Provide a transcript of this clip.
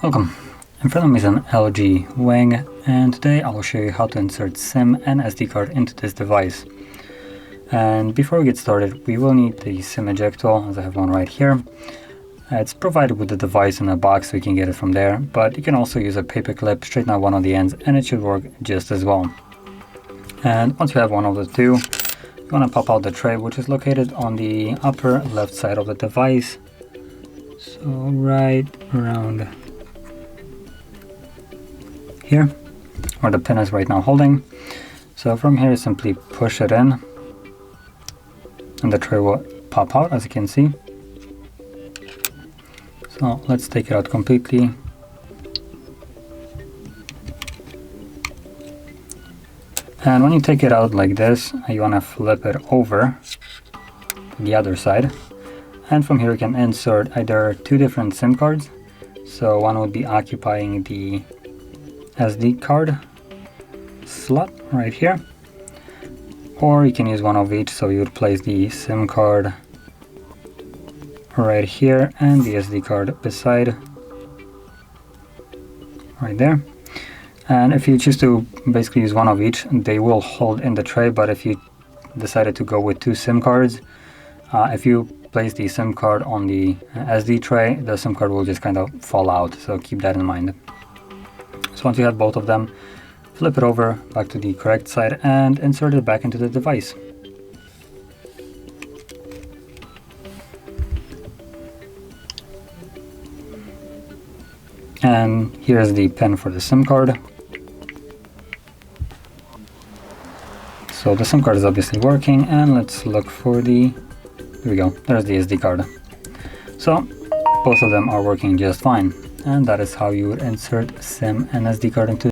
Welcome. In front of me is an LG Wang, and today I will show you how to insert SIM and SD card into this device. And before we get started, we will need the SIM eject tool, as I have one right here. It's provided with the device in a box, so you can get it from there, but you can also use a paper clip, straighten out one of the ends, and it should work just as well. And once you have one of the two, you want to pop out the tray, which is located on the upper left side of the device. So right around here, where the pin is right now holding. So from here, simply push it in, and the tray will pop out, as you can see. So let's take it out completely. And when you take it out like this, you want to flip it over to the other side. And from here you can insert either two different SIM cards. So one would be occupying the SD card slot right here, or you can use one of each. So you would place the SIM card right here and the SD card beside right there. And if you choose to basically use one of each, they will hold in the tray. But if you decided to go with two SIM cards, if you place the SIM card on the SD tray, the SIM card will just kind of fall out, so keep that in mind. So once you have both of them, flip it over back to the correct side and insert it back into the device. And here's the pin for the SIM card. So the SIM card is obviously working, and let's look for the, here we go, there's the SD card. So both of them are working just fine. And that is how you would insert SIM and SD card into